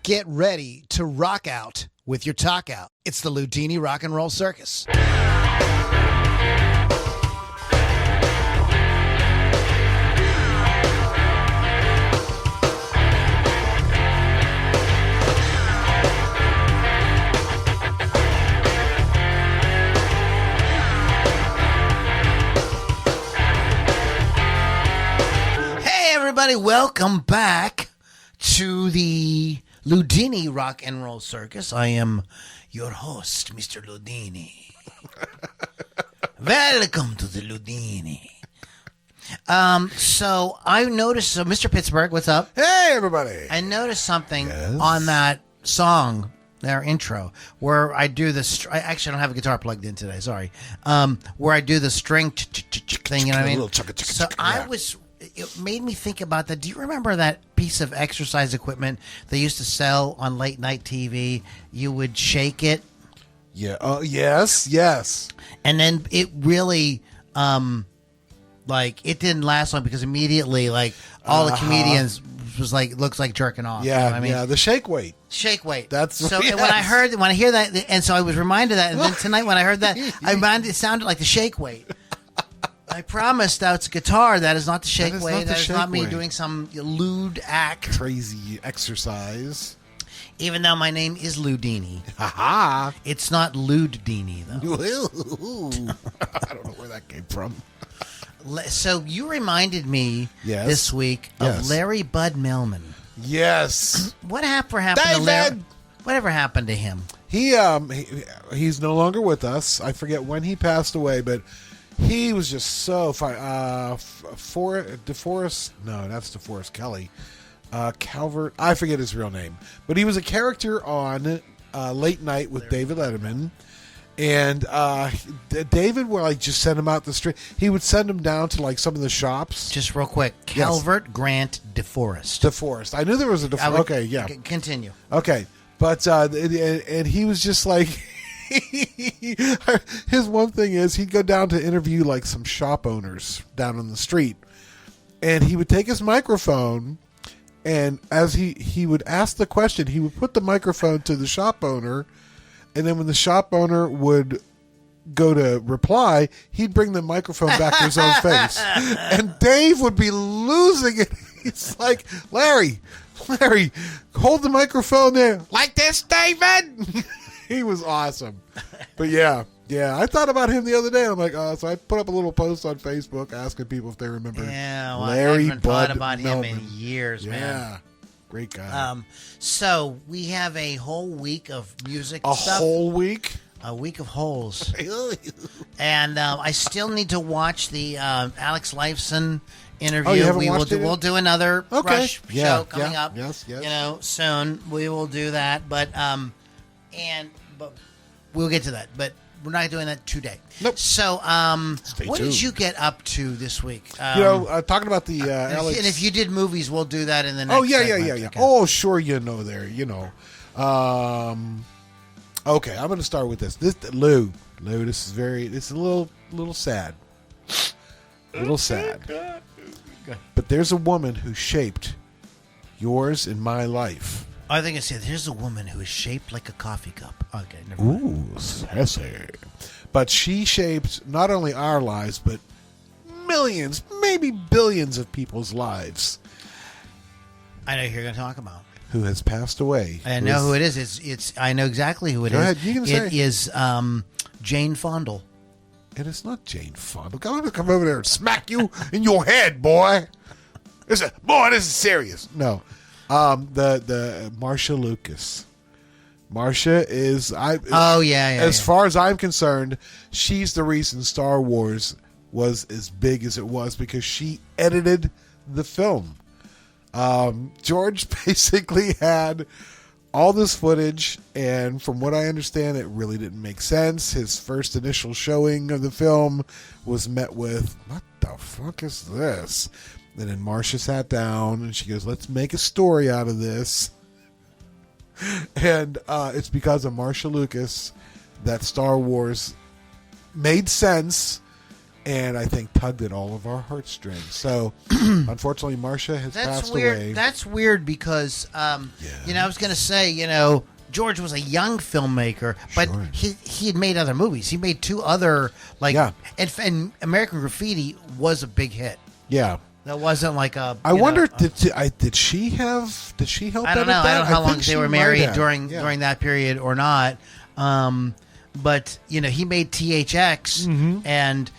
Get ready to rock out with your talk out. It's the Ludini Rock and Roll Circus. Hey everybody, welcome back to the Ludini Rock and Roll Circus. I am your host, Mr. Ludini. Welcome to the Ludini. So I noticed, Mr. Pittsburgh, what's up? Hey, everybody. I noticed something on that song, their intro, where I do the, I actually don't have a guitar plugged in today, sorry, where I do the string thing, you know what I mean? So I was... It made me think about that. Do you remember that piece of exercise equipment they used to sell on late night TV? You would shake it. Yeah. Oh, yes. And then it really, it didn't last long because immediately, all the comedians was looks like jerking off. Yeah. You know what I mean? Yeah. The shake weight. Shake weight. That's so. Yes. And when I hear that, and so I was reminded of that, and then tonight when I heard that, it sounded like the shake weight. I promise that's guitar. That is not the shake weight. That is not me doing some lewd act. Crazy exercise. Even though my name is Ludini. Ha-ha. It's not Ludini, though. I don't know where that came from. So you reminded me this week of Yes. Larry Bud Millman. Yes. Whatever happened to Larry? Whatever happened to him? He's no longer with us. I forget when he passed away, but he was just so fine. DeForest? No, that's DeForest Kelly. Calvert? I forget his real name. But he was a character on Late Night with David Letterman. And David would just send him out the street. He would send him down to some of the shops. Just real quick. Calvert Grant DeForest. DeForest. I knew there was a DeForest. Okay, yeah. Continue. Okay. But, and he was just his one thing is he'd go down to interview some shop owners down on the street, and he would take his microphone, and as he would ask the question, he would put the microphone to the shop owner, and then when the shop owner would go to reply, he'd bring the microphone back to his own face, and Dave would be losing it. He's like, Larry, hold the microphone there like this, David. He was awesome. But yeah, I thought about him the other day. I'm like, so I put up a little post on Facebook asking people if they remember Larry I haven't thought about him in years, man. Yeah, great guy. So we have a whole week of music stuff. Whole week? A week of holes. And I still need to watch the Alex Lifeson interview. Oh, you haven't watched it? We'll do another Rush show coming up. Yes. Soon. We will do that. But we'll get to that. But we're not doing that today. Nope. So, what did you get up to this week? Talking about the Alex. And if you did movies, we'll do that in the next. Oh yeah. Okay. Oh sure, there. Okay, I'm going to start with this. Lou. This is a little sad. A little sad. But there's a woman who shaped yours and my life. I think I said, there's a woman who is shaped like a coffee cup. Okay, never mind. Ooh, sassy. But she shaped not only our lives, but millions, maybe billions of people's lives. I know who you're going to talk about. Who has passed away. I know who it is. It's. I know exactly who it is. Go ahead, you can say. It is Jane Fonda. And it's not Jane Fonda. I'm going to come over there and smack you in your head, boy. This is serious. No. The Marsha Lucas. Marsha is as far as I'm concerned, she's the reason Star Wars was as big as it was because she edited the film. George basically had all this footage, and from what I understand, it really didn't make sense. His first initial showing of the film was met with, what the fuck is this? And then Marsha sat down and she goes, let's make a story out of this. And it's because of Marsha Lucas that Star Wars made sense and I think tugged at all of our heartstrings. So, unfortunately, Marcia has passed away. That's weird because, I was going to say, George was a young filmmaker, but he had made other movies. He made 2 other, and American Graffiti was a big hit. Yeah. That wasn't like a. I wonder, did she help? I don't know. I don't know how long they were married during that period or not. But he made THX, and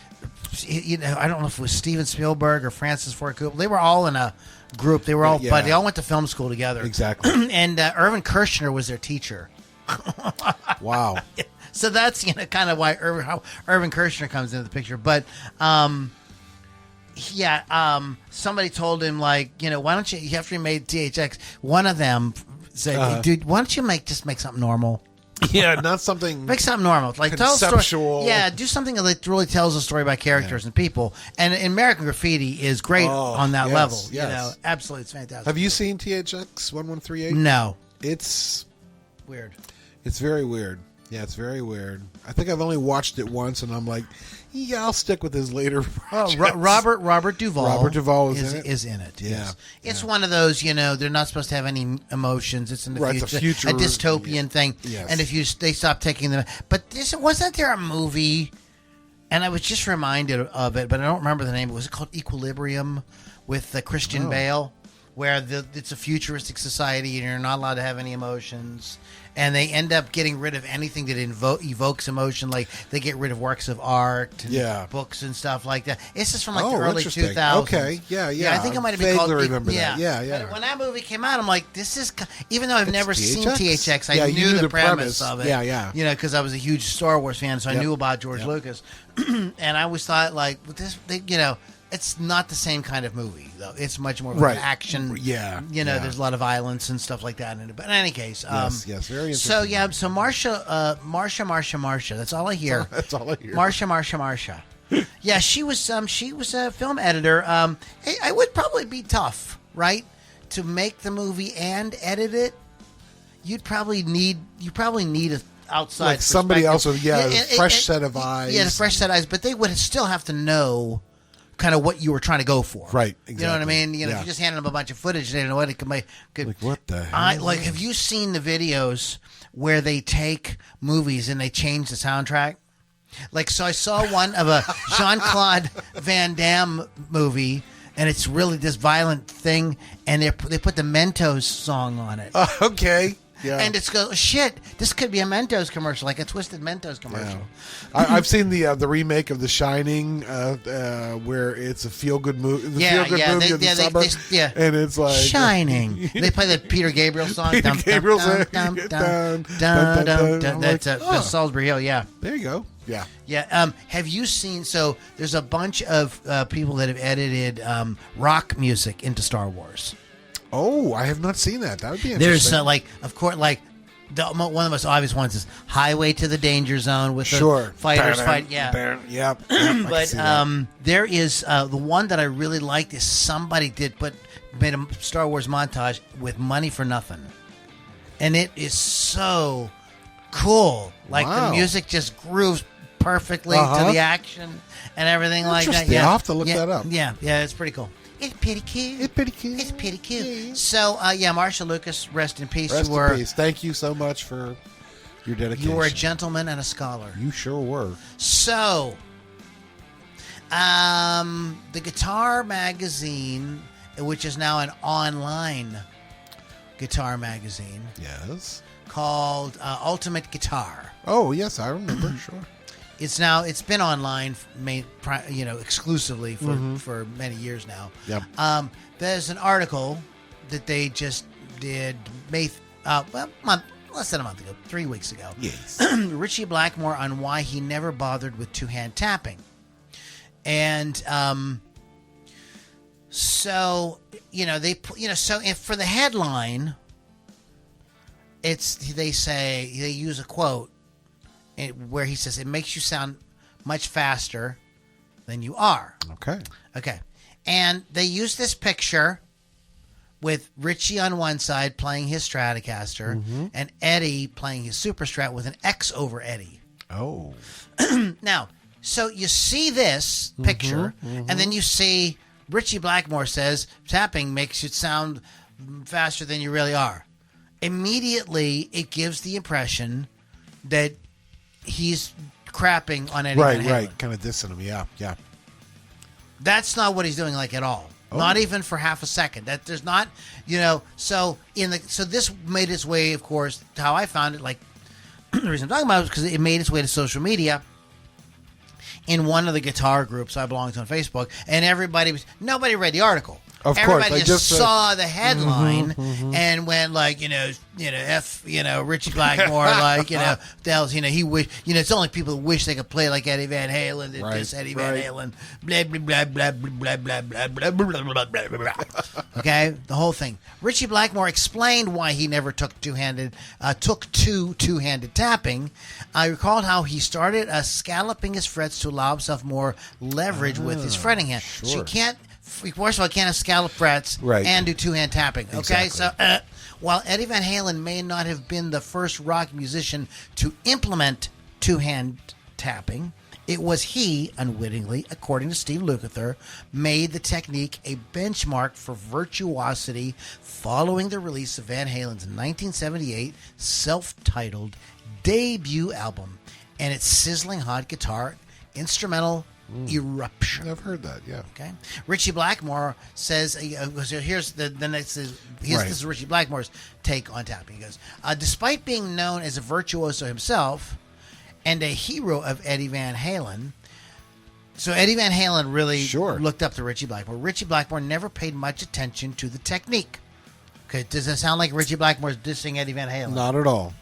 I don't know if it was Steven Spielberg or Francis Ford Coppola. They were all in a group. They were all, but they all went to film school together. Exactly. And Irvin Kershner was their teacher. Wow. So that's kind of why Irvin Kershner comes into the picture, but. Somebody told him why don't you after he made THX, one of them said, dude, why don't you make something normal? Yeah, not something. Make something normal, like tell a story. Yeah, do something that really tells a story about characters and people. And American Graffiti is great on that level. Yes. Absolutely, it's fantastic. Have you seen THX 1138? No, it's weird. It's very weird. Yeah, it's very weird. I think I've only watched it once, and I'm like, yeah, I'll stick with his later projects. Robert Duvall. Robert Duvall is in it. Yeah, yes. It's one of those. They're not supposed to have any emotions. It's in the future, the future, a dystopian thing. Yes. And if they stop taking them, but wasn't there a movie? And I was just reminded of it, but I don't remember the name. Was it called Equilibrium with Christian Bale? Where it's a futuristic society and you're not allowed to have any emotions, and they end up getting rid of anything that evokes emotion. Like they get rid of works of art, and books and stuff like that. It's just from the early 2000s. Okay, yeah. I think it might have been called. Remember that. Yeah. But when that movie came out, I'm like, this is. Even though I've never seen THX, I knew the premise of it. Yeah. Because I was a huge Star Wars fan, so I knew about George Lucas, and I always thought it's not the same kind of movie, though. It's much more of an action. Yeah. There's a lot of violence and stuff like that in it. But in any case. Yes, very interesting. So Marcia. That's all I hear. That's all I hear. Marcia. Yeah, she was a film editor. It would probably be tough, right? To make the movie and edit it. You probably need a outside like somebody else with fresh set of eyes. Yeah, a fresh set of eyes. But they would still have to know kind of what you were trying to go for. Right, exactly. You know what I mean? If you just handed them a bunch of footage, they didn't know what it could make. Like, what the hell? Have you seen the videos where they take movies and they change the soundtrack? So I saw one of a Jean-Claude Van Damme movie, and it's really this violent thing, and they put the Mentos song on it. Okay. Yeah. And it's shit. This could be a Mentos commercial, like a Twisted Mentos commercial. Yeah. I've seen the remake of The Shining, where it's a feel good movie. Movie of the summer, and it's like Shining. They play the Peter Gabriel song. Peter Gabriel song. That's Salisbury Hill. Yeah. There you go. Yeah. Yeah. Have you seen? So there's a bunch of people that have edited rock music into Star Wars. Oh, I have not seen that. That would be interesting. There's of course, one of the most obvious ones is Highway to the Danger Zone with the fighters fight. Yeah. Yep. But there is the one that I really liked is somebody made a Star Wars montage with Money for Nothing, and it is so cool. The music just grooves perfectly to the action and everything like that. Yeah, I'll have to look that up. Yeah, it's pretty cool. It's pretty cute. Yeah. So, Marcia Lucas, rest in peace. Rest in peace. Thank you so much for your dedication. You were a gentleman and a scholar. You sure were. So, the Guitar Magazine, which is now an online guitar magazine. Yes. Called Ultimate Guitar. Oh, yes, I remember. Sure. It's been online, exclusively for many years now. Yep. There's an article that they just did less than a month ago, 3 weeks ago. Yes. Ritchie Blackmore on why he never bothered with two-hand tapping, and so if for the headline, they use a quote. Where he says, it makes you sound much faster than you are. Okay. And they use this picture with Ritchie on one side playing his Stratocaster and Eddie playing his Super Strat with an X over Eddie. Oh. Now, So you see this picture, and then you see Ritchie Blackmore says tapping makes you sound faster than you really are. Immediately, it gives the impression that he's crapping on Eddie Van Halen. Right. Kind of dissing him. Yeah. That's not what he's doing, like, at all. Oh. Not even for half a second. That there's not, So this made its way, of course. How I found it, like, the reason I'm talking about it is because it made its way to social media. In one of the guitar groups I belong to on Facebook, and nobody read the article. Of course, everybody just saw the headline and went like, Ritchie Blackmore, like, he wish, it's only people who wish they could play like Eddie Van Halen, this Eddie Van Halen, blah blah blah blah blah blah blah blah blah blah blah. Okay, the whole thing. Ritchie Blackmore explained why he never took two-handed tapping. I recalled how he started scalloping his frets to allow himself more leverage with his fretting hand. Sure. So you can't. First of all, you can't have scallop frets and do two-hand tapping. Okay, exactly. So while Eddie Van Halen may not have been the first rock musician to implement two-hand tapping, it was he, unwittingly, according to Steve Lukather, made the technique a benchmark for virtuosity following the release of Van Halen's 1978 self-titled debut album and its sizzling hot guitar instrumental eruption. I've heard that, yeah. Okay. Ritchie Blackmore says, so here's the next, this is Ritchie Blackmore's take on tapping. He goes, despite being known as a virtuoso himself and a hero of Eddie Van Halen, so Eddie Van Halen really looked up to Ritchie Blackmore. Ritchie Blackmore never paid much attention to the technique. Okay, does it sound like Ritchie Blackmore's dissing Eddie Van Halen? Not at all.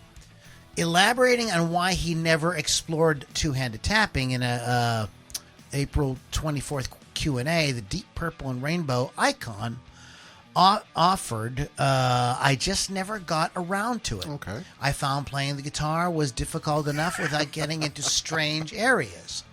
Elaborating on why he never explored two-handed tapping in a April 24th Q&A, the Deep Purple and Rainbow icon offered, I just never got around to it. Okay. I found playing the guitar was difficult enough without getting into strange areas.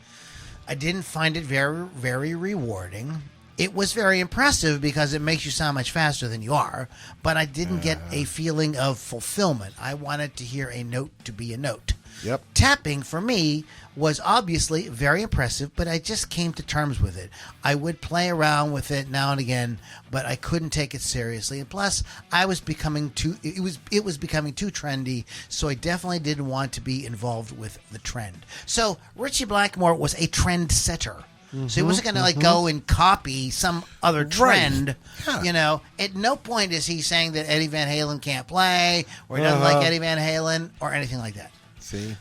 I didn't find it very, very rewarding. It was very impressive because it makes you sound much faster than you are, but I didn't get a feeling of fulfillment. I wanted to hear a note to be a note. Yep. Tapping, for me, was obviously very impressive, but I just came to terms with it. I would play around with it now and again, but I couldn't take it seriously. And plus, it was becoming too trendy, so I definitely didn't want to be involved with the trend. So Ritchie Blackmore was a trend setter. So he wasn't going to go and copy some other trend, At no point is he saying that Eddie Van Halen can't play or he doesn't like Eddie Van Halen or anything like that. See?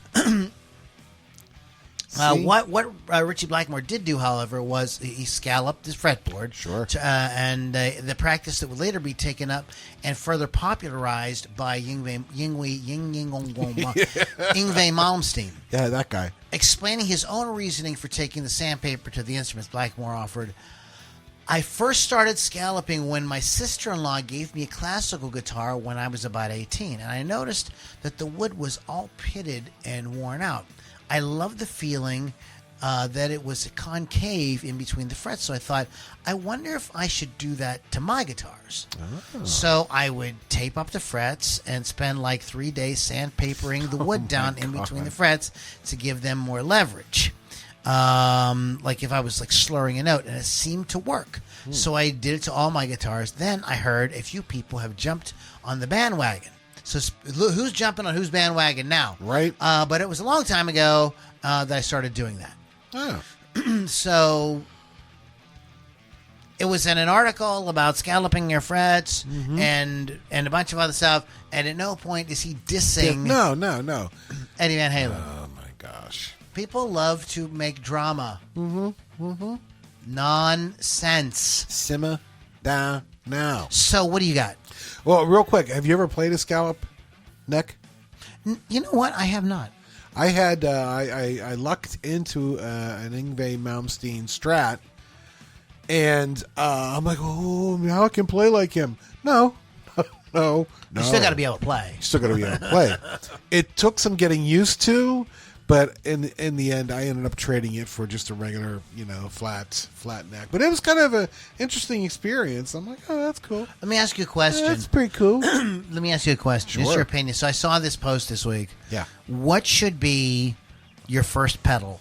What Ritchie Blackmore did do, however, was he scalloped his fretboard. Sure. And the practice that would later be taken up and further popularized by Yngwie Malmsteen. Yeah, that guy. Explaining his own reasoning for taking the sandpaper to the instruments, Blackmore offered, I first started scalloping when my sister-in-law gave me a classical guitar when I was about 18, and I noticed that the wood was all pitted and worn out. I loved the feeling that it was concave in between the frets, so I thought, I wonder if I should do that to my guitars. Oh. So I would tape up the frets and spend like 3 days sandpapering the wood down in between the frets to give them more leverage. Like if I was like slurring a note, and it seemed to work. So I did it to all my guitars. Then I heard a few people have jumped on the bandwagon. So who's jumping on whose bandwagon now? Right. But it was a long time ago that I started doing that. Oh. So it was in an article about scalloping your frets and a bunch of other stuff. And at no point is he dissing. No. Eddie Van Halen. Oh my gosh. People love to make drama. Nonsense. Simmer down now. So what do you got? Well, real quick, have you ever played a scallop neck? You know what? I have not. I had I lucked into an Yngwie Malmsteen Strat, and I'm like, oh, how I can play like him? No. You still got to be able to play. It took some getting used to, but in the end, I ended up trading it for just a regular, flat neck. But it was kind of an interesting experience. I'm like, oh, that's cool. Let me ask you a question. That's pretty cool. Let me ask you a question. Just your opinion. So I saw this post this week. Yeah. What should be your first pedal?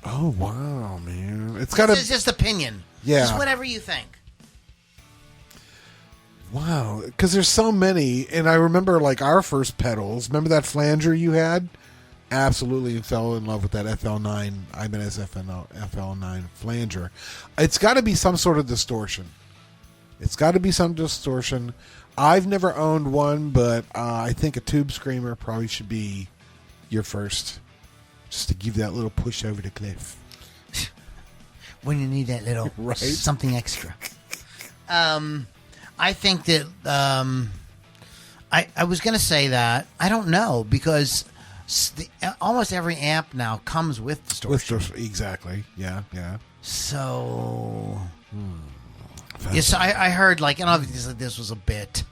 Oh wow, man! It's got It's just opinion. Yeah. Just whatever you think. Wow, because there's so many, and I remember like our first pedals. Remember that flanger you had? Absolutely fell in love with that FL9 Ibanez FL9 flanger. It's got to be some sort of distortion. It's got to be some distortion. I've never owned one, but I think a Tube Screamer probably should be your first, just to give that little push over the cliff. When you need that little Right. something extra. I think that I was going to say that. I don't know, because almost every amp now comes with distortion. Exactly. Yeah. So, yes, I heard, like, and obviously this was a bit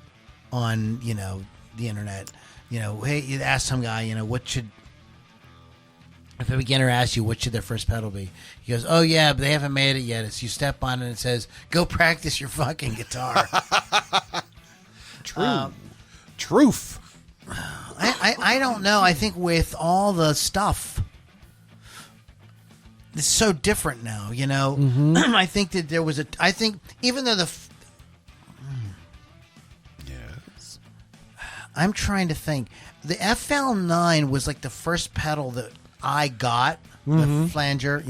on, the internet. Hey, you ask some guy, what should, if a beginner asks you, what should their first pedal be? He goes, oh, yeah, but they haven't made it yet. It's you step on it and it says, go practice your fucking guitar. Truth. I don't know. I think with all the stuff, it's so different now, Mm-hmm. I think that there was I think even though Yes. I'm trying to think. The FL9 was like the first pedal that I got, the flanger,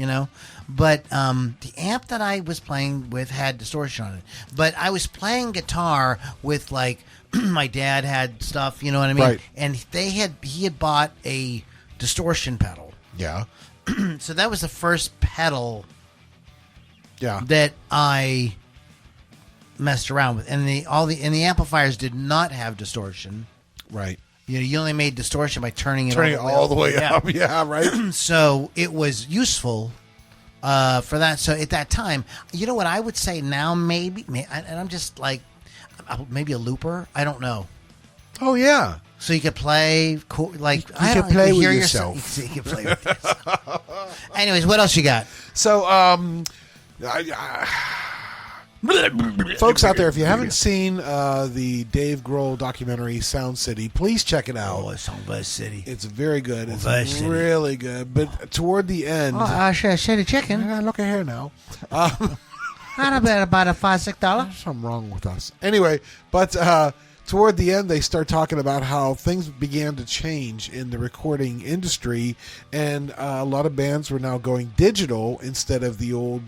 But the amp that I was playing with had distortion on it. But I was playing guitar with, like, my dad had stuff, you know what I mean? Right. And he had bought a distortion pedal. Yeah. So that was the first pedal Yeah. that I messed around with. And the amplifiers did not have distortion. Right. You only made distortion by turning it All the way Yeah. up. Yeah. Right. So it was useful for that. So at that time, you know what I would say now, maybe, and I'm just like, maybe a looper. I don't know. Oh yeah. So you could play, like, you could play with yourself. You could play with yourself. Anyways, what else you got? So, folks out there, if you haven't seen the Dave Grohl documentary Sound City, please check it out. Oh, it's on Buzz City. It's very good. It's Buzz City. really good. But toward the end, City chicken. look at here now. Not about a $5-6. Something wrong with us. Anyway, but toward the end, they start talking about how things began to change in the recording industry, and a lot of bands were now going digital instead of the old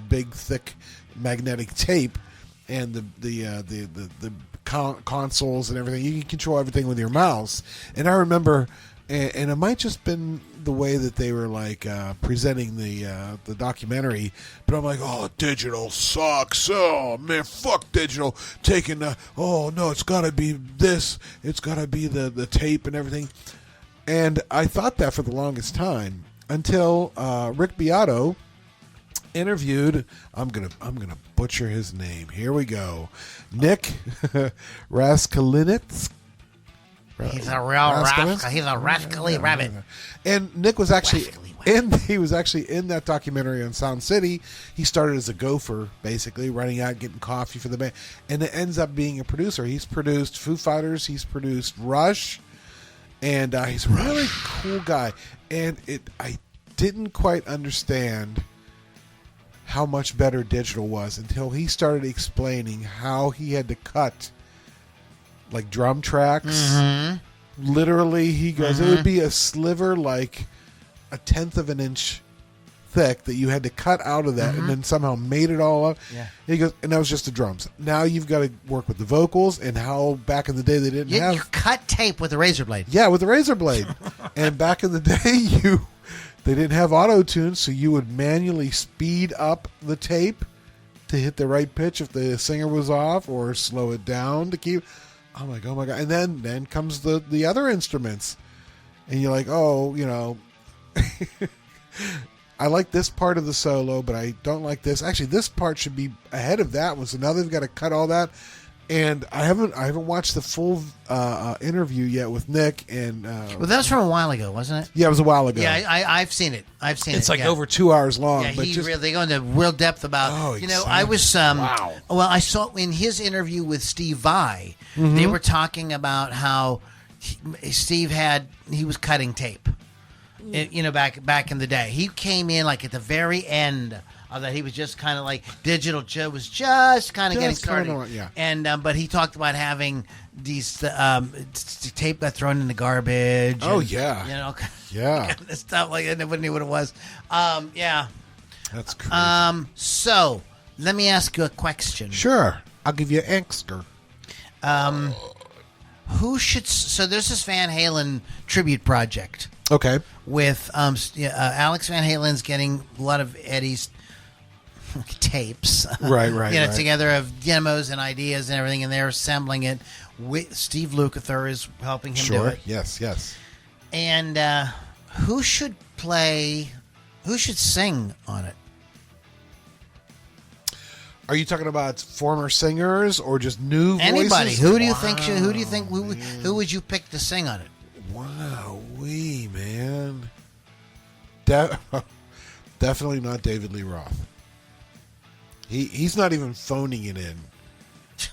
big, thick magnetic tape and the consoles and everything. You can control everything with your mouse. And I remember, and it might just been the way that they were like presenting the documentary, but I'm like, oh, digital sucks. Oh man, fuck digital. Taking oh no, it's got to be this. It's got to be the tape and everything. And I thought that for the longest time until Rick Beato interviewed, I'm gonna butcher his name. Here we go, Nick Raskalinitz. He's a real rascal. He's a rascally rabbit. And Nick was actually in that documentary on Sound City. He started as a gopher, basically running out, getting coffee for the band, and it ends up being a producer. He's produced Foo Fighters. He's produced Rush, and he's a really cool guy. And I didn't quite understand how much better digital was until he started explaining how he had to cut like drum tracks. Mm-hmm. Literally, he goes, it would be a sliver like a 1/10 of an inch thick that you had to cut out of that and then somehow made it all up. Yeah. And he goes, and that was just the drums. Now you've got to work with the vocals, and how back in the day they didn't have. You cut tape with a razor blade. Yeah, with a razor blade. And back in the day, they didn't have auto-tune, so you would manually speed up the tape to hit the right pitch if the singer was off, or slow it down to keep. I'm like, oh my God. And then comes the other instruments. And you're like, oh, I like this part of the solo, but I don't like this. Actually, this part should be ahead of that one. So now they've got to cut all that. And I haven't watched the full interview yet with Nick. And well, that was from a while ago, wasn't it? Yeah, it was a while ago. Yeah, I've seen it. It's like over 2 hours long. Yeah, but they go into real depth about. I was wow. Well, I saw in his interview with Steve Vai, they were talking about how Steve he was cutting tape. back in the day. He came in like at the very end of that. He was just kind of like Digital Joe was just kind of getting started. Yeah. And but he talked about having these tape got thrown in the garbage. Oh, and, yeah. Kind of stuff like that. Nobody knew what it was. Yeah. That's crazy. So let me ask you a question. Sure. I'll give you an answer. Who should? So there's this Van Halen tribute project. Okay. With Alex Van Halen's getting a lot of Eddie's tapes, right. together of demos and ideas and everything, and they're assembling it. Steve Lukather is helping him do it. Yes. And who should sing on it? Are you talking about former singers or just new voices? Anybody? Who do you think? Who would you pick to sing on it? Wow, man. Definitely not David Lee Roth. He's not even phoning it in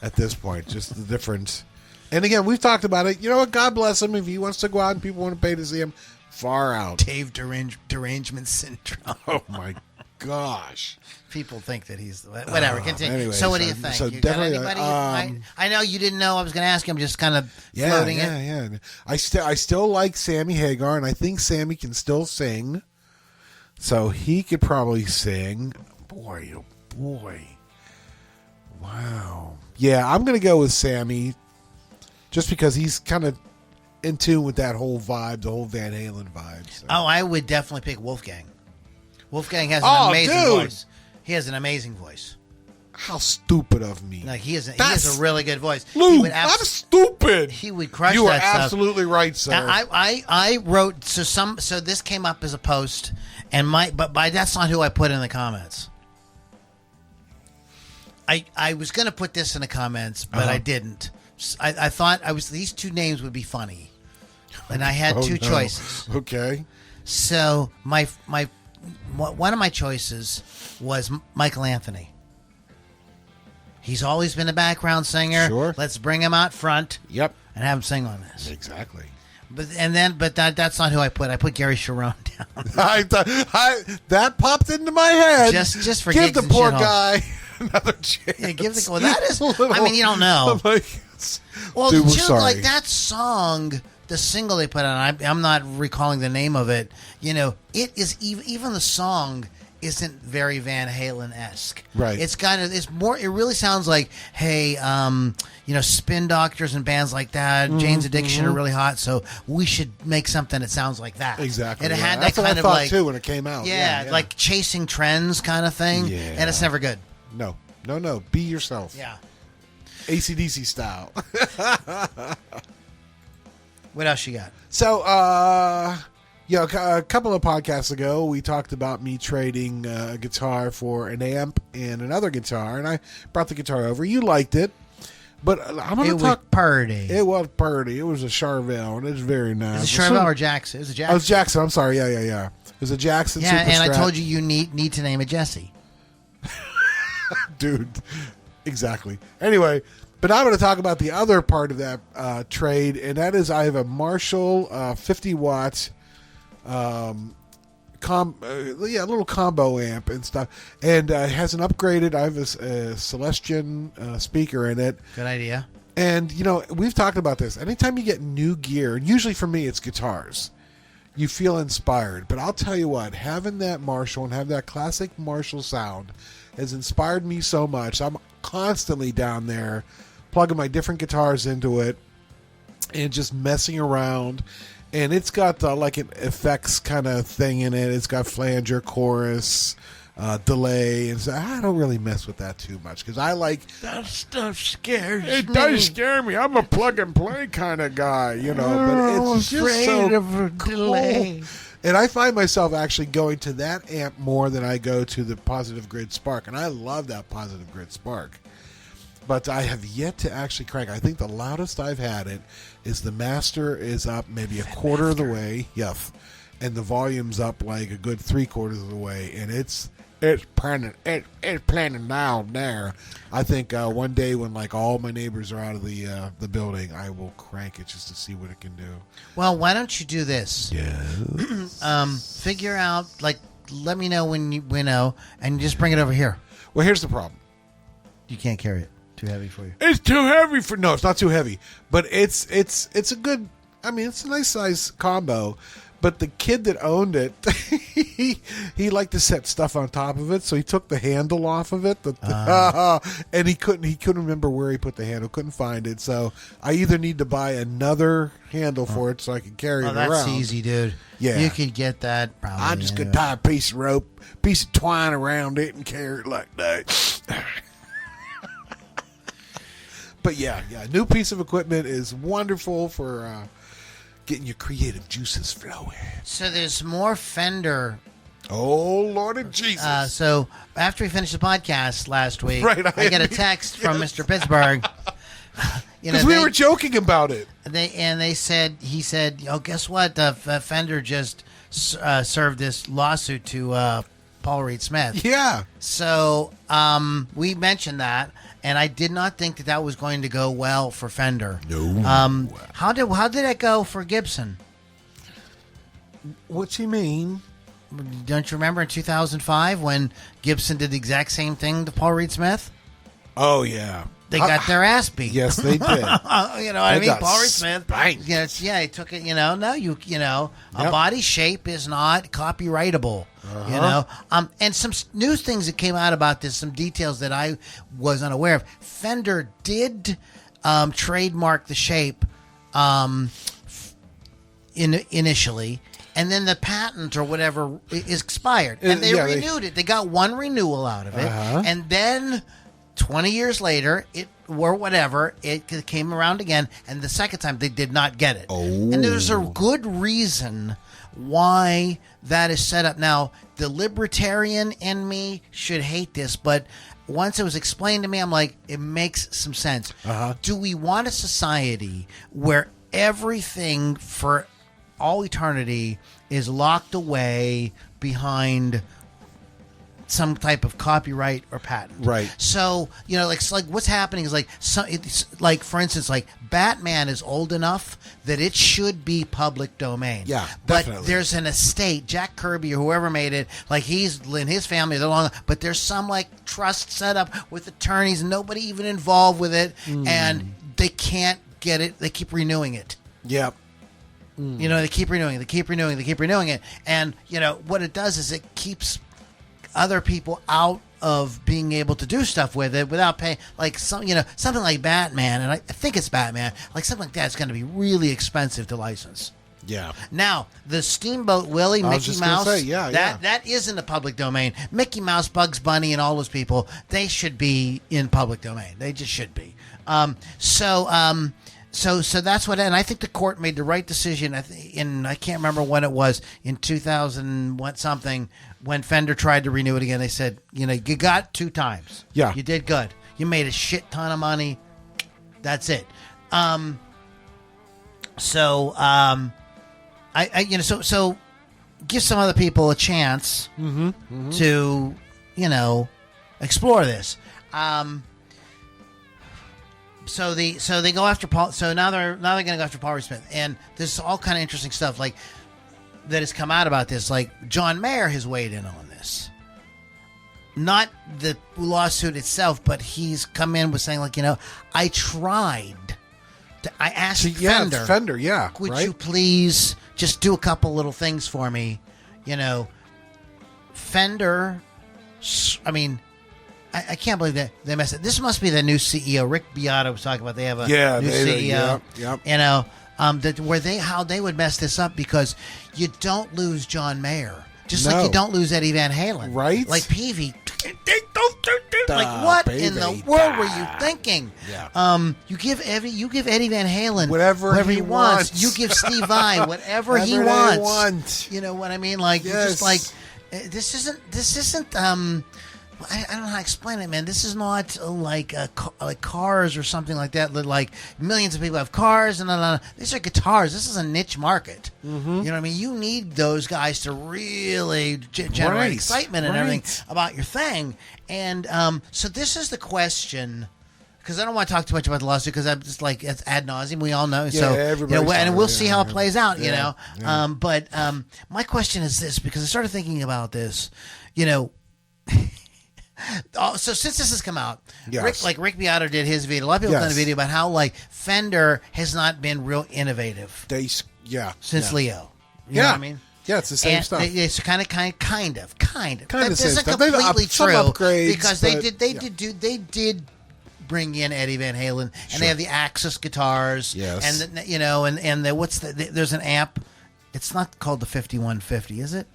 at this point. Just the difference. And again, we've talked about it. You know what? God bless him. If he wants to go out and people want to pay to see him, far out. Dave derangement syndrome. Oh my gosh. People think that he's whatever. Continue. Anyway, so what do you think? So you definitely, got anybody? I know you didn't know I was going to ask you. I'm just kind of floating it. Yeah. I still like Sammy Hagar, and I think Sammy can still sing. So he could probably sing. Boy, oh boy. Wow. Yeah, I'm going to go with Sammy just because he's kind of in tune with that whole vibe, the whole Van Halen vibe. So. Oh, I would definitely pick Wolfgang. Wolfgang has an amazing voice. He has an amazing voice. How stupid of me. Like he has a really good voice. Lou, I'm stupid. He would crush you that stuff. You are absolutely right, sir. Now, I wrote so this came up as a post, and but that's not who I put in the comments. I was going to put this in the comments, but I didn't. I thought these two names would be funny, and I had two choices. Okay. So one of my choices was Michael Anthony. He's always been a background singer. Sure. Let's bring him out front. Yep. And have him sing on this. Exactly. But that's not who I put. I put Gary Sharon down. That popped into my head. Just for give gigs the poor and guy another chance. Yeah, that is. I mean, you don't know. Well, dude, sorry. Like that song, the single they put on. I'm not recalling the name of it. It is even the song isn't very Van Halen-esque. Right. It's more. It really sounds like, hey, Spin Doctors and bands like that, Jane's Addiction are really hot, so we should make something that sounds like that. Exactly. And it had That's that kind what I of thought like too when it came out. Yeah, like chasing trends kind of thing. Yeah. And it's never good. No. Be yourself. Yeah. AC/DC style. What else you got? So, a couple of podcasts ago, we talked about me trading a guitar for an amp and another guitar, and I brought the guitar over. You liked it, but I'm going to talk. It was purdy. It was a Charvel, and it's very nice. Is it Charvel or Jackson? It was a Jackson. Oh, it was Jackson. I'm sorry. Yeah. It was a Jackson. Yeah, Super and Strat. I told you need to name it Jesse. Dude, exactly. Anyway, but I'm going to talk about the other part of that trade, and that is I have a Marshall 50 watt little combo amp and stuff, and it has an upgraded. I have a Celestion speaker in it. Good idea. And we've talked about this. Anytime you get new gear, and usually for me it's guitars, you feel inspired. But I'll tell you what, having that Marshall and have that classic Marshall sound has inspired me so much. I'm constantly down there plugging my different guitars into it and just messing around. And it's got like an effects kind of thing in it. It's got flanger, chorus, delay. And so I don't really mess with that too much because I like... That stuff scares me. It does scare me. I'm a plug and play kind of guy, but it's just so of a delay. And I find myself actually going to that amp more than I go to the Positive Grid Spark. And I love that Positive Grid Spark. But I have yet to actually crank. I think the loudest I've had it is the master is up maybe a quarter of the way. Yes. And the volume's up like a good 3/4 of the way. And it's It's planning down there. I think one day when like all my neighbors are out of the building, I will crank it just to see what it can do. Well, why don't you do this? Yes. Figure out, like, let me know when you know, and just bring it over here. Well, here's the problem. You can't carry it. Too heavy for you. It's too heavy for... No, it's not too heavy. But it's a good... I mean, it's a nice size combo. But the kid that owned it, he liked to set stuff on top of it, so he took the handle off of it, and he couldn't remember where he put the handle, couldn't find it. So I either need to buy another handle for it so I can carry it around. That's easy, dude. Yeah, you could get that. Probably. I'm just gonna tie a piece of rope, piece of twine around it, and carry it like that. But yeah, new piece of equipment is wonderful for getting your creative juices flowing. So there's more Fender. Oh, Lord of Jesus. So after we finished the podcast last week, right, I got a text from Mr. Pittsburgh. Because we were joking about it. He said, oh, guess what? Fender just served this lawsuit to Paul Reed Smith. Yeah. So we mentioned that, and I did not think that was going to go well for Fender. No. How did it go for Gibson? What's he mean? Don't you remember in 2005 when Gibson did the exact same thing to Paul Reed Smith? Oh, yeah. They got their ass beat. Yes, they did. You know what I mean? Paul Reed Smith. Spanked. Yeah, he took it. A body shape is not copyrightable. And some new things that came out about this, some details that I was unaware of. Fender did trademark the shape initially, and then the patent or whatever is expired, and they renewed it. They got one renewal out of it, and then 20 years later, it came around again, and the second time they did not get it. Oh. And there's a good reason why that is set up. Now, the libertarian in me should hate this, but once it was explained to me, I'm like, it makes some sense. Do we want a society where everything for all eternity is locked away behind some type of copyright or patent? Right. So, like what's happening is it's for instance, like Batman is old enough that it should be public domain. Yeah, but definitely. There's an estate, Jack Kirby or whoever made it, like he's in his family, they're long, but there's some like trust set up with attorneys, nobody even involved with it, and they can't get it. They keep renewing it. Yep. They keep renewing it. And, what it does is it keeps other people out of being able to do stuff with it without paying, like something like Batman, and I think it's Batman, like something like that's going to be really expensive to license. Yeah. Now, the Steamboat Willie, Mickey Mouse, that is in the public domain. Mickey Mouse, Bugs Bunny, and all those people, they should be in public domain. They just should be. So that's what, and I think the court made the right decision. I can't remember when it was, in 2000 something, when Fender tried to renew it again. They said, you got 2 times. Yeah, you did good. You made a shit ton of money. That's it. So give some other people a chance to explore this. So they go after Paul. So now they're going to go after Paul Reed Smith, and there's all kind of interesting stuff like that has come out about this. Like John Mayer has weighed in on this, not the lawsuit itself, but he's come in with saying like, I tried. I asked Fender, would you please just do a couple little things for me? Fender. I mean. I can't believe that they messed it. This must be the new CEO. Rick Beato was talking about they have a new CEO. How they would mess this up, because you don't lose John Mayer, just like you don't lose Eddie Van Halen, right? Like Peavy. Like what in the world were you thinking? Yeah. You give Eddie Van Halen whatever he wants. You give Steve Vai whatever he wants. You know what I mean? Like you're just like this isn't. I don't know how to explain it, man. This is not like cars or something like that. Like millions of people have cars, and these are guitars. This is a niche market. Mm-hmm. You know what I mean? You need those guys to really generate excitement and everything about your thing. And so this is the question. Because I don't want to talk too much about the lawsuit, because I'm just like, it's ad nauseum. We all know. Yeah, so, and we'll see how it plays out. Yeah, But my question is this, because I started thinking about this. So since this has come out, yes. Rick Beato did his video. A lot of people have done a video about how Fender has not been real innovative since Leo. You know what I mean? Yeah, it's the same stuff. It's kind of. Kind of That the same isn't stuff. completely true, upgrades, because they did bring in Eddie Van Halen, and they have the Axis guitars. Yes. And there's an amp. It's not called the 5150, is it?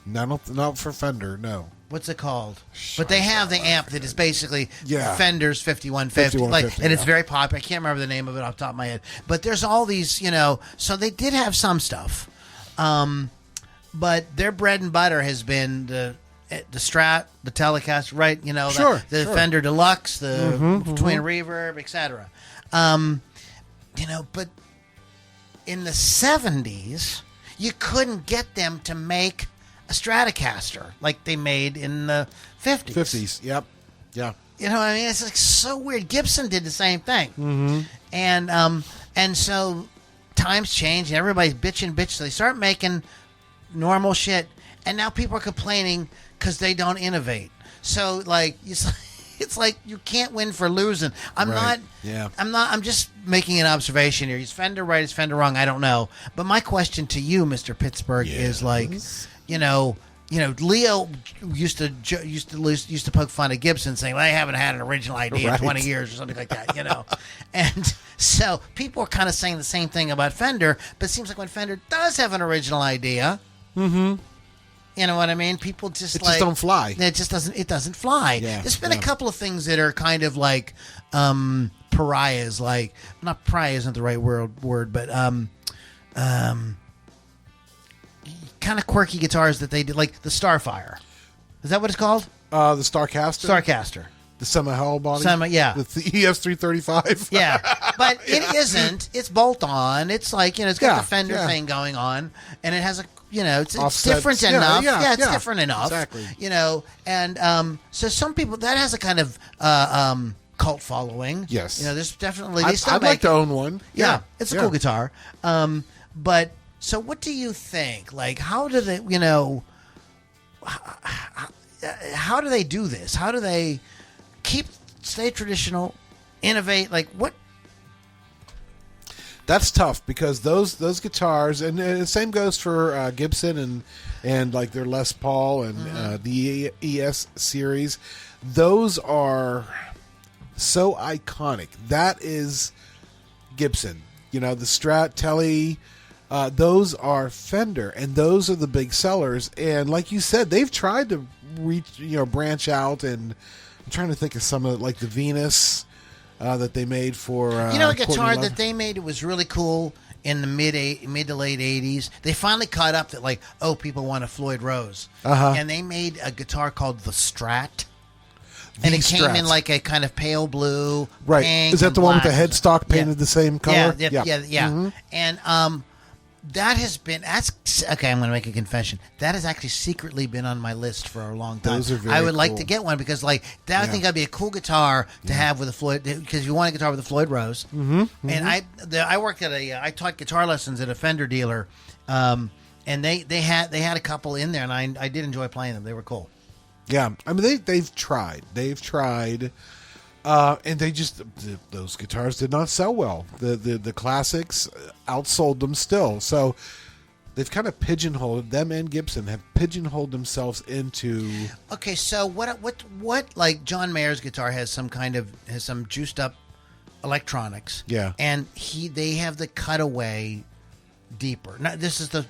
No, not for Fender. No. What's it called? But they have the amp that is basically Fender's 5150. And it's very popular. I can't remember the name of it off the top of my head. But there's all these, so they did have some stuff. But their bread and butter has been the Strat, the Telecaster, right? The Fender Deluxe, the Twin Reverb, etc. But in the 70s, you couldn't get them to make a Stratocaster like they made in the 50s. 50s, yep. Yeah. You know what I mean? It's like so weird. Gibson did the same thing. Mm-hmm. And so times change and everybody's bitch. So they start making normal shit. And now people are complaining because they don't innovate. So it's like you can't win for losing. I'm just making an observation here. Is Fender right? Is Fender wrong? I don't know. But my question to you, Mr. Pittsburgh, is Leo used to poke fun at Gibson, saying, "Well, they haven't had an original idea in 20 years or something like that." And so people are kind of saying the same thing about Fender. But it seems like when Fender does have an original idea, you know what I mean? People just don't fly. It just doesn't. It doesn't fly. Yeah, There's been a couple of things that are kind of like pariahs. Like, not pariah isn't the right word, but kind of quirky guitars that they did, like the Starfire. Is that what it's called? The Starcaster. Starcaster. The semi-hollow body. With the ES335. Yeah, but it isn't. It's bolt-on. It's like it's got the Fender thing going on, and it has a it's different enough. It's different enough. Exactly. And so some people, that has a kind of cult following. Yes. There's definitely I'd like to own one. Yeah, it's a cool guitar. But so what do you think? Like, how do they? How do they do this? How do they stay traditional, innovate? Like what? That's tough, because those guitars, and the same goes for Gibson and like their Les Paul and the ES series. Those are so iconic. That is Gibson. The Strat, Tele, those are Fender, and those are the big sellers. And like you said, they've tried to branch out, and I'm trying to think of some of like the Venus. That they made for a guitar that they made, it was really cool in the mid to late 80s. They finally caught up that people want a Floyd Rose, and they made a guitar called the Strat, and it came in like a kind of pale blue, pink. Is that the one with the headstock painted the same color? Yeah. Mm-hmm. And okay, I'm going to make a confession. That has actually secretly been on my list for a long time. Those are very I would cool. like to get one, because I think that'd be a cool guitar to have with a Floyd, because you want a guitar with a Floyd Rose. Mm-hmm. And I worked at I taught guitar lessons at a Fender dealer, and they had a couple in there, and I did enjoy playing them. They were cool. Yeah, I mean they've tried. And those guitars did not sell well. The classics outsold them still. So they've kind of pigeonholed, them and Gibson have pigeonholed themselves into. Okay, so what like John Mayer's guitar has some juiced up electronics. Yeah. And they have the cutaway deeper. Now, this is the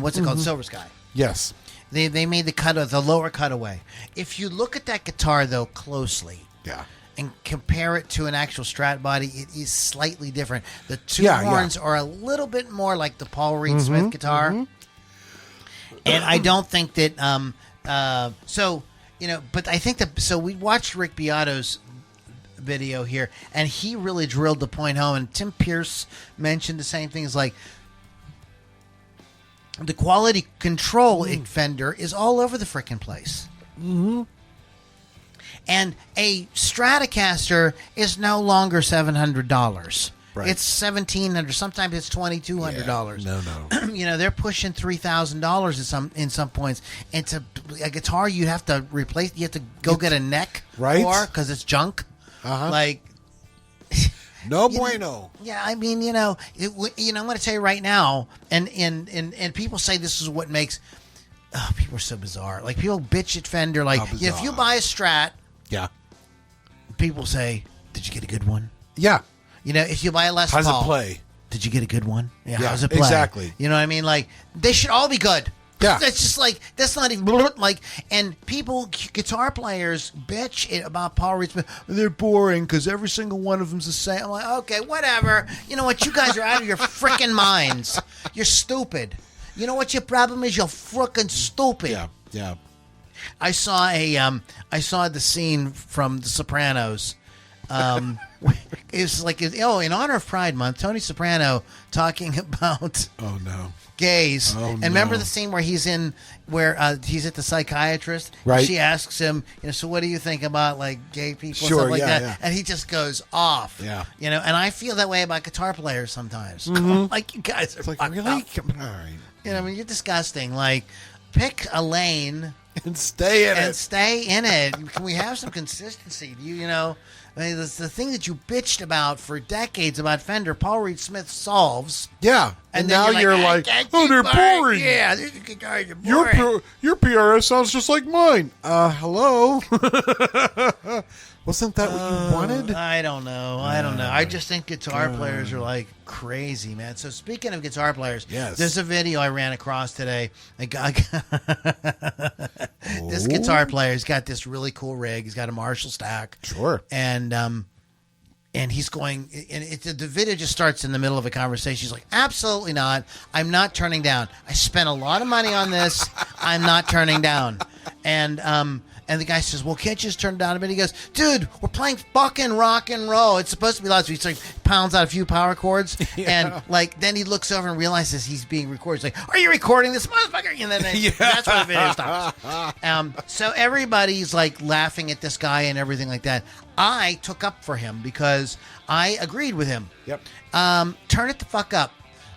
what's it called? Silver Sky. Yes. They made the lower cutaway. If you look at that guitar though closely. Yeah. And compare it to an actual Strat body, it is slightly different. The two horns are a little bit more like the Paul Reed Smith guitar. And I don't think that... so but I think so we watched Rick Beato's video here, and he really drilled the point home, and Tim Pierce mentioned the same thing. It's like the quality control at Fender is all over the frickin' place. Mm-hmm. And a Stratocaster is no longer $700. Right. It's $1,700. Sometimes it's $2,200. No. They're pushing $3,000 in some points. And to a guitar, you have to replace. You have to go get a neck for because it's junk. Like no bueno. Yeah, I mean, I'm going to tell you right now, and people say this is what makes. Oh, people are so bizarre. Like people bitch at Fender. Like if you buy a Strat, people say, "Did you get a good one?" Yeah. If you buy a Les Paul, how's it play? Did you get a good one? Yeah. How's it play? Exactly. You know what I mean? Like they should all be good. Yeah. That's just like that's not even like. And guitar players bitch about Paul Reed Smith. They're boring because every single one of them's the same. I'm like, okay, whatever. You know what? You guys are out of your freaking minds. You're stupid. You know what your problem is? You're freaking stupid. Yeah. I saw the scene from The Sopranos. It's like, in honor of Pride Month, Tony Soprano talking about gays. And remember the scene where he's at the psychiatrist? Right. She asks him, so what do you think about like gay people and Sure, stuff like that? yeah. And he just goes off. Yeah. And I feel that way about guitar players sometimes. Mm-hmm. Like you guys are like, fucked really? up. Come on. All right. I mean, you're disgusting. Like, pick a lane and stay in it. Can we have some consistency? I mean, the thing that you bitched about for decades about Fender, Paul Reed Smith solves. Yeah. And now you're like, they're boring. Yeah, these guitars are boring. Your PRS sounds just like mine. Hello? Wasn't that what you wanted? I don't know. I just think guitar players are like crazy, man. So speaking of guitar players, there's a video I ran across today. This guitar player's got this really cool rig. He's got a Marshall stack. Sure. And he's going, and the video just starts in the middle of a conversation. He's like, absolutely not. I'm not turning down. I spent a lot of money on this. I'm not turning down. And the guy says, well, can't you just turn it down a bit? He goes, dude, we're playing fucking rock and roll. It's supposed to be loud. So he like pounds out a few power chords. And then he looks over and realizes he's being recorded. He's like, are you recording this motherfucker? And then that's when the video stops. So everybody's like laughing at this guy and everything like that. I took up for him because I agreed with him. Yep. Turn it the fuck up.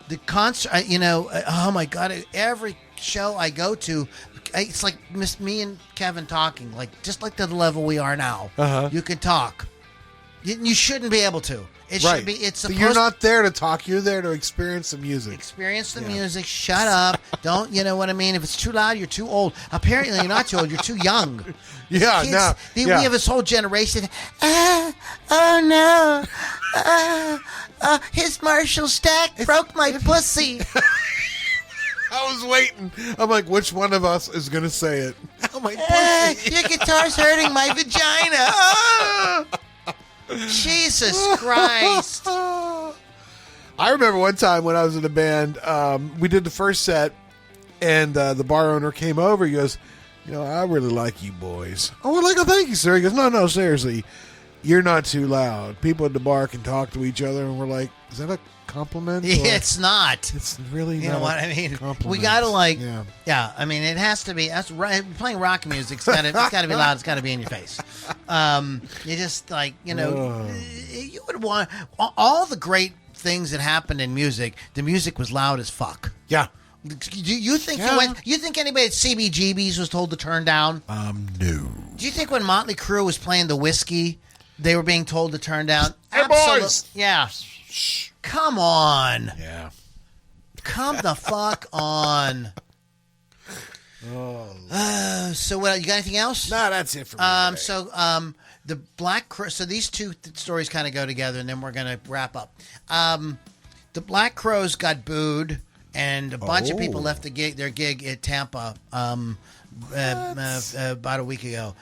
The concert, oh my God, every show I go to, it's like me and Kevin talking, like just like the level we are now. You can talk. You shouldn't be able to. It should be. It's supposed. But you're not there to talk. You're there to experience the music. Experience the music. Shut up. Don't. You know what I mean? If it's too loud, you're too old. Apparently, you're not too old. You're too young. Yeah. Kids, we have this whole generation. Oh no. His Marshall stack broke my pussy. I was waiting. I'm like, which one of us is going to say it? Oh, my pussy. Your guitar's hurting my vagina. Oh. Jesus Christ. I remember one time when I was in a band, we did the first set, and the bar owner came over. He goes, I really like you boys. Oh, we're like, oh, thank you, sir. He goes, no, seriously. You're not too loud. People at the bar can talk to each other, and we're like, is that a compliment? It's not. It's really not. You know what I mean? Compliment. We got to I mean, it has to be. That's right. Playing rock music, it's got to be loud. It's got to be in your face. You just you would want all the great things that happened in music. The music was loud as fuck. Yeah. Do you think you think anybody at CBGB's was told to turn down? No. Do you think when Motley Crue was playing the Whiskey, they were being told to turn down? Hey, boys. Yeah. Come on. Yeah. Come the fuck on. So what? You got anything else? No, that's it for me. The Black Crowes. So these two stories kind of go together, and then we're gonna wrap up. The Black Crowes got booed, and a bunch of people left their gig at Tampa about a week ago.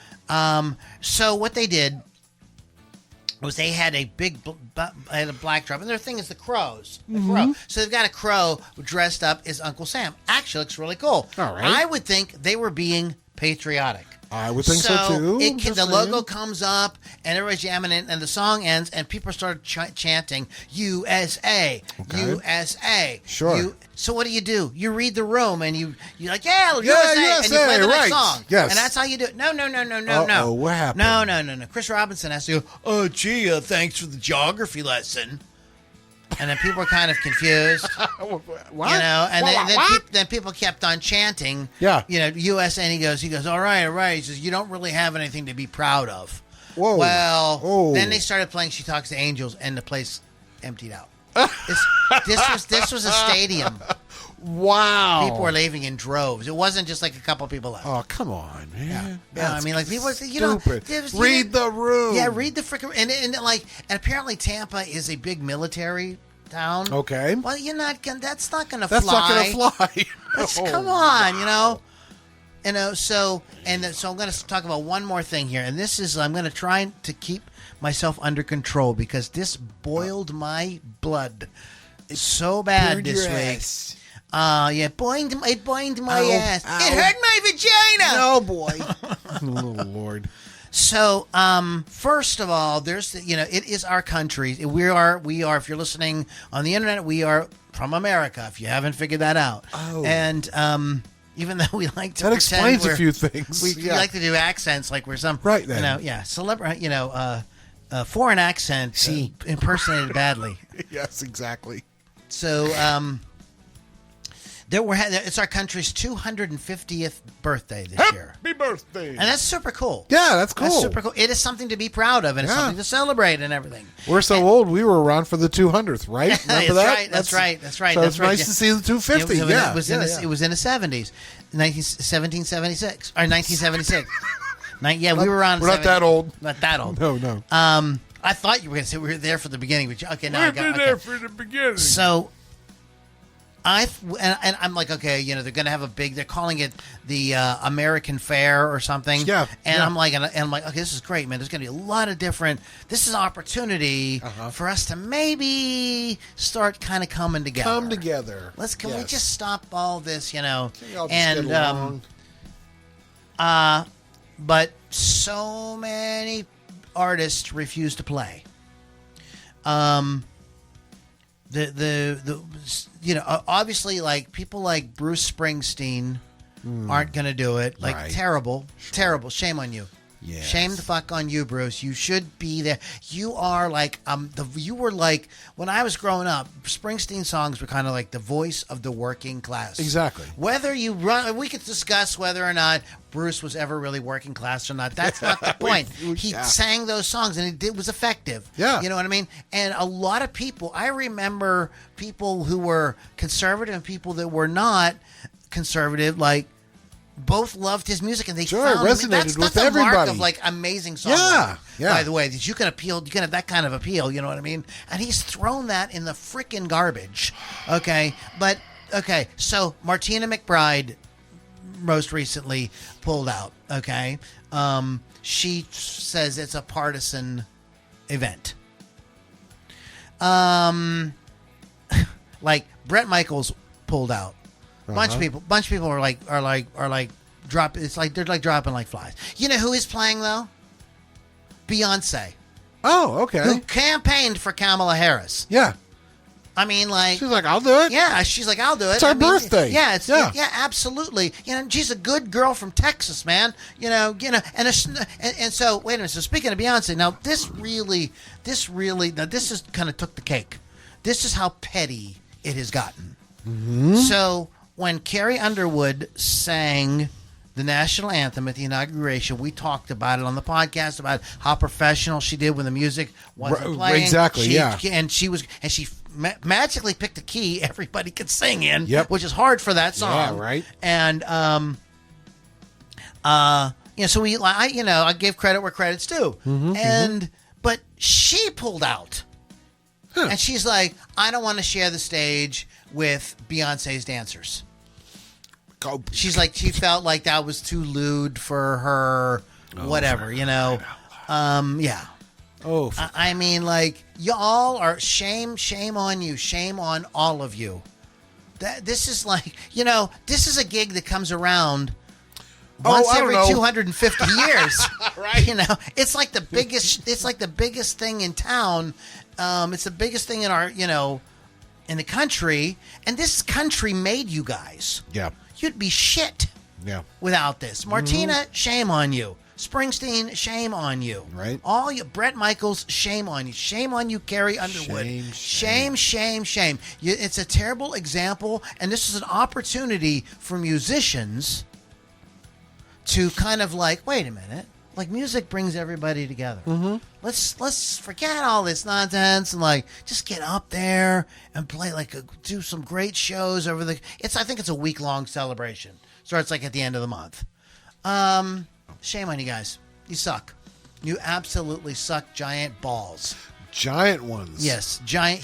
So what they did was they had a black drum, and their thing is the Crowes. Crow. So they've got a crow dressed up as Uncle Sam. Actually looks really cool. All right. I would think they were being patriotic. I would think so too. The logo comes up, and everybody's jamming in, and the song ends, and people start chanting USA, USA. Sure. So what do? You read the room, and you're like, USA, and you play the next song. Yes. And that's how you do it. No. Uh-oh, what happened? No. Chris Robinson has to go, oh, gee, thanks for the geography lesson. And then people were kind of confused. What? You know, and then people kept on chanting. Yeah. You know, USA, and he goes, all right. He says, you don't really have anything to be proud of. Whoa. Well, then they started playing She Talks to Angels, and the place emptied out. This was a stadium. Wow. People were leaving in droves. It wasn't just like a couple people left. Oh, come on, man. Yeah, I mean, like people, stupid. Read the room. Yeah, read the freaking and apparently Tampa is a big military town. Okay. Well, that's not gonna That's fly. not going to fly. Come on, So I'm going to talk about one more thing here, and this is I'm going to try to keep myself under control because this boiled my blood so bad this week. It boinged my ass. Ow. It hurt my vagina. No, boy. Oh, Lord. So, first of all, it is our country. We are, if you're listening on the internet, we are from America, if you haven't figured that out. Oh. And, even though we like to that explains a few things. We like to do accents like we're some, right then. foreign accent impersonated badly. Yes, exactly. So, it's our country's 250th birthday this year. Happy birthday! And that's super cool. Yeah, that's cool. That's super cool. It is something to be proud of, and it's something to celebrate and everything. We're so old, we were around for the 200th, right? Remember that? That's right. So it's nice to see the 250. It was in the 70s, 1776 or 1976. We were around. We're not that old. Not that old. No. I thought you were going to say we were there for the beginning, but okay, now we've been there for the beginning. So. I'm like, okay, they're going to have they're calling it the American Fair or something. Yeah. And I'm like, okay, this is great, man. There's going to be a lot of this is an opportunity for us to maybe start kind of coming together. Come together. Can we just stop all this, Can we all just get along? But so many artists refuse to play. Obviously, like people like Bruce Springsteen aren't going to do it. Like terrible. Shame on you. Yes. Shame the fuck on you, Bruce. You should be there. You are like you were like when I was growing up. Springsteen songs were kind of like the voice of the working class. Exactly. Whether we could discuss whether or not Bruce was ever really working class or not. That's not the point. He sang those songs and it was effective. Yeah. You know what I mean? And a lot of people, I remember people who were conservative and people that were not conservative, like both loved his music and they found resonated with that's everybody. A mark of like amazing songwriting. Yeah. By the way, that you can have that kind of appeal, you know what I mean? And he's thrown that in the freaking garbage. Okay. So Martina McBride most recently pulled out. Okay. She says it's a partisan event. Like Bret Michaels pulled out. Bunch of people are like drop. It's like they're like dropping like flies. You know who is playing though? Beyonce. Oh, okay. Who campaigned for Kamala Harris? Yeah. I mean, like she's like, I'll do it. Yeah, she's like, I'll do it. It's our birthday. Yeah, absolutely. She's a good girl from Texas, man. And so wait a minute. So speaking of Beyonce, now this is kind of took the cake. This is how petty it has gotten. Mm-hmm. So when Carrie Underwood sang the national anthem at the inauguration, we talked about it on the podcast about how professional she did when the music wasn't playing. Exactly. And she magically picked a key everybody could sing in, which is hard for that song. Yeah, right. And so I gave credit where credit's due, but she pulled out. Huh. And she's like, I don't want to share the stage with Beyonce's dancers. She's like, she felt like that was too lewd for her, whatever, Yeah. Oh. I mean, like, y'all are shame on you. Shame on all of you. This is like, this is a gig that comes around once I don't every know. 250 years. Right. You know, it's like the biggest. It's like the biggest thing in town. It's the biggest thing in our, in the country. And this country made you guys. Yeah. You'd be shit. Yeah. Without this, Martina, shame on you. Springsteen, shame on you. Right. All you, Brett Michaels, shame on you. Shame on you, Carrie Underwood. Shame. It's a terrible example, and this is an opportunity for musicians to kind of like, wait a minute, like music brings everybody together. Mm-hmm. Let's forget all this nonsense and like just get up there and play do some great shows over the. I think it's a week-long celebration. Starts like at the end of the month. Shame on you guys. You suck. You absolutely suck giant balls. Giant ones. Yes,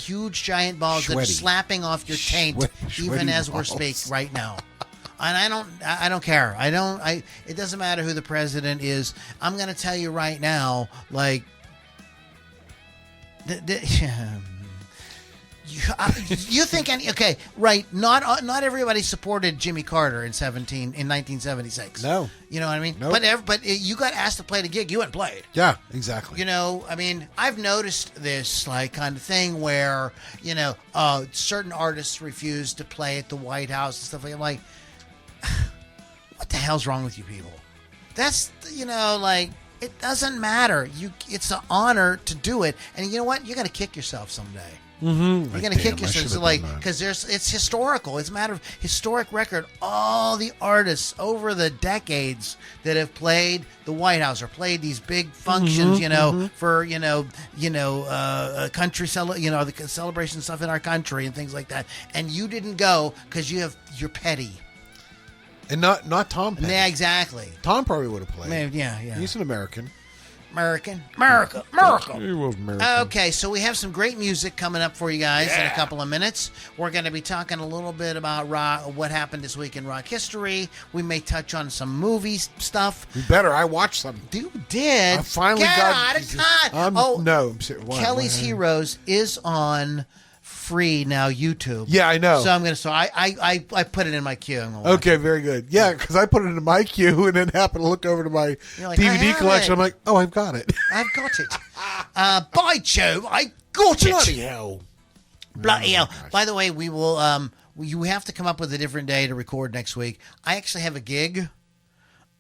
huge giant balls that are slapping off your taint even as we're speaking right now. And I don't care. It doesn't matter who the president is. I'm going to tell you right now, like, you think okay, right? Not everybody supported Jimmy Carter in 1976. No, you know what I mean. Nope. But you got asked to play the gig, you went and played. Yeah, exactly. I mean, I've noticed this like kind of thing where certain artists refuse to play at the White House and stuff like that. I'm like, what the hell's wrong with you people? That's like. It doesn't matter. It's an honor to do it, and you know what? You're gonna kick yourself someday. Mm-hmm. You're gonna kick yourself, because it's historical. It's a matter of historic record. All the artists over the decades that have played the White House or played these big functions, for country the celebration stuff in our country and things like that, and you didn't go because you're petty. And not Tom Petty. Yeah, exactly. Tom probably would have played. Maybe, yeah. He's an American. America. He was American. Okay, so we have some great music coming up for you guys in a couple of minutes. We're going to be talking a little bit about what happened this week in rock history. We may touch on some movie stuff. You better. I watched some. You did. I finally got. No, I'm serious. Kelly's Heroes is on free now YouTube. Yeah, I know. So I'm gonna. So I put it in my queue. Okay, very good. Yeah, because I put it in my queue and then happened to look over to my DVD collection. I'm like, oh, I've got it. I've got it. By Jove, I got it. Bloody hell. Bloody hell. By the way, we will. You have to come up with a different day to record next week. I actually have a gig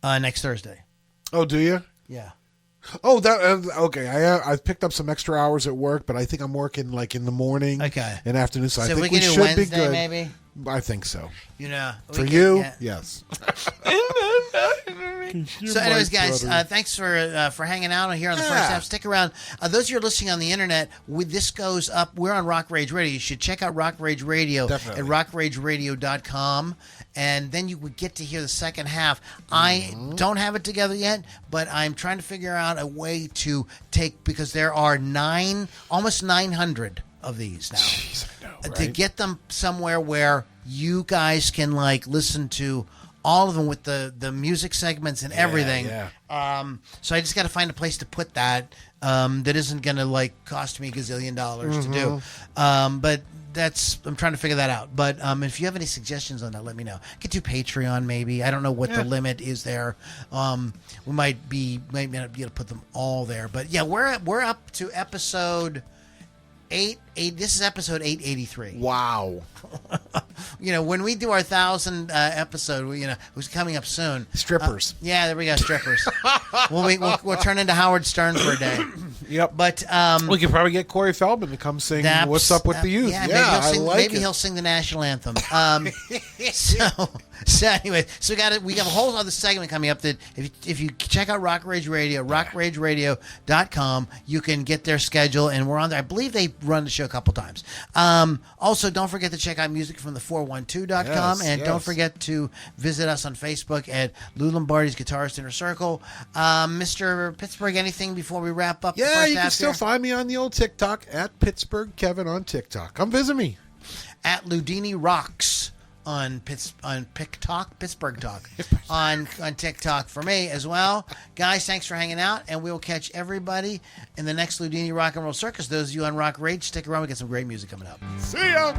next Thursday. Oh, do you? Yeah. Oh, that okay. I picked up some extra hours at work, but I think I'm working like in the morning, and afternoon. So I think we can do should Wednesday, be good. Maybe. I think so. For you, yes. So, anyways, guys, thanks for hanging out here on the first half. Stick around. Those of you who are listening on the internet, this goes up. We're on Rock Rage Radio. You should check out Rock Rage Radio at rockrageradio.com. And then you would get to hear the second half. I don't have it together yet, but I'm trying to figure out a way to because there are almost 900 of these now. Jeez, I know, right? To get them somewhere where you guys can listen to all of them with the music segments and everything. Yeah. So I just got to find a place to put that that isn't going to cost me $1 gazillion to do. But I'm trying to figure that out. But if you have any suggestions on that, let me know. Get to Patreon maybe. I don't know what the limit is there. We might not be able to put them all there. But yeah, we're up to episode 8. This is episode 883. Wow. When we do our 1,000 episode, who's coming up soon. Strippers. Yeah, there we go, strippers. we'll turn into Howard Stern for a day. Yep. But we could probably get Corey Feldman to come sing "What's Up with the Youth." Yeah, maybe he'll sing the national anthem. So anyway, we have a whole other segment coming up that if you check out Rock Rage Radio, rockrageradio.com, you can get their schedule, and we're on there. I believe they run the show a couple times. Also, don't forget to check out music from the 412.com, and don't forget to visit us on Facebook at Lou Lombardi's Guitarist Inner Circle. Mr. Pittsburgh, anything before we wrap up? Yeah, you can still find me on the old TikTok at Pittsburgh Kevin on TikTok. Come visit me at Ludini Rocks on Pittsburgh Talk on TikTok for me as well. Guys, thanks for hanging out, and we will catch everybody in the next Ludini Rock and Roll Circus. Those of you on Rock Rage, stick around. We got some great music coming up. See ya.